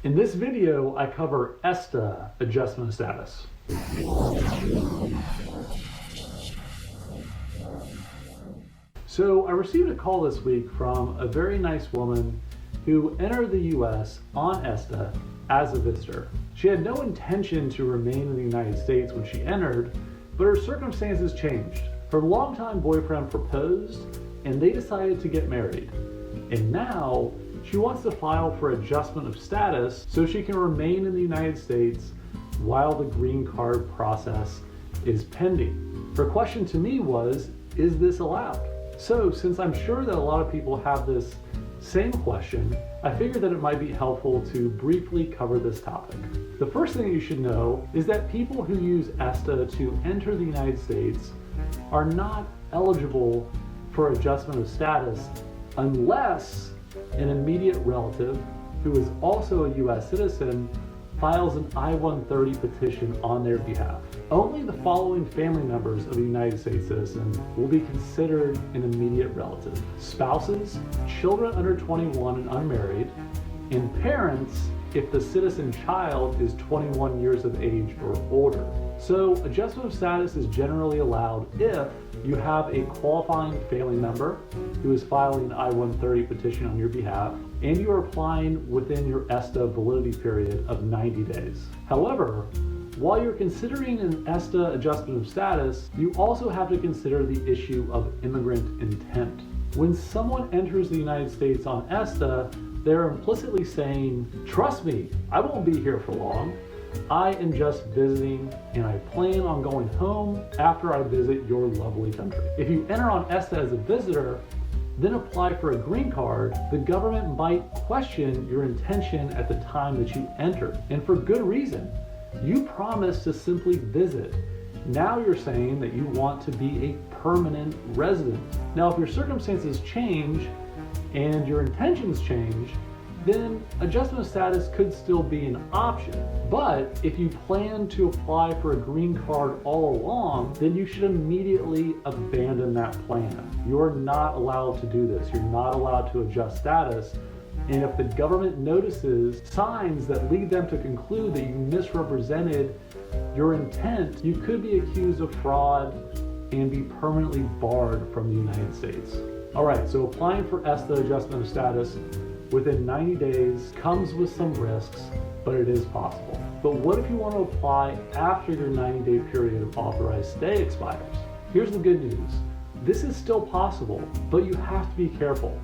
In this video, I cover ESTA Adjustment of Status. So I received a call this week from a very nice woman who entered the US on ESTA as a visitor. She had no intention to remain in the United States when she entered, but her circumstances changed. Her longtime boyfriend proposed and they decided to get married. And now she wants to file for adjustment of status so she can remain in the United States while the green card process is pending. Her question to me was, is this allowed? So since I'm sure that a lot of people have this same question, I figured that it might be helpful to briefly cover this topic. The first thing you should know is that people who use ESTA to enter the United States are not eligible for adjustment of status unless an immediate relative who is also a US citizen files an I-130 petition on their behalf. Only the following family members of a United States citizen will be considered an immediate relative: spouses, children under 21 and unmarried, and parents if the citizen child is 21 years of age or older. So adjustment of status is generally allowed if you have a qualifying family member who is filing an I-130 petition on your behalf and you are applying within your ESTA validity period of 90 days. However, while you're considering an ESTA adjustment of status, you also have to consider the issue of immigrant intent. When someone enters the United States on ESTA, they're implicitly saying, trust me, I won't be here for long. I am just visiting and I plan on going home after I visit your lovely country. If you enter on ESTA as a visitor, then apply for a green card, the government might question your intention at the time that you entered, and for good reason. You promised to simply visit. Now you're saying that you want to be a permanent resident. Now, if your circumstances change and your intentions change, then adjustment of status could still be an option. But if you plan to apply for a green card all along, then you should immediately abandon that plan. You're not allowed to do this. You're not allowed to adjust status. And if the government notices signs that lead them to conclude that you misrepresented your intent, you could be accused of fraud and be permanently barred from the United States. All right, so applying for ESTA adjustment of status within 90 days comes with some risks, but it is possible. But what if you want to apply after your 90-day period of authorized stay expires? Here's the good news. This is still possible, but you have to be careful.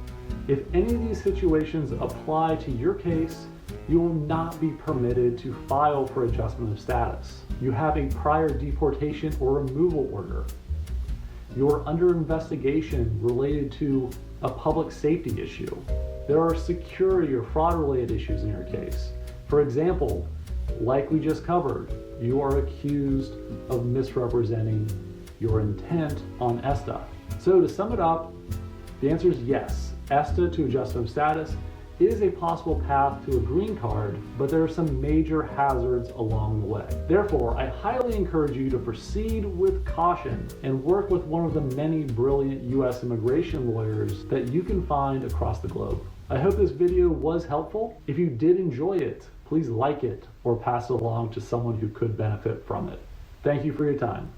If any of these situations apply to your case, you will not be permitted to file for adjustment of status. You have a prior deportation or removal order. You're under investigation related to a public safety issue. There are security or fraud-related issues in your case. For example, like we just covered, you are accused of misrepresenting your intent on ESTA. So to sum it up, the answer is yes. ESTA to adjustment of status is a possible path to a green card, but there are some major hazards along the way. Therefore, I highly encourage you to proceed with caution and work with one of the many brilliant US immigration lawyers that you can find across the globe. I hope this video was helpful. If you did enjoy it, please like it or pass it along to someone who could benefit from it. Thank you for your time.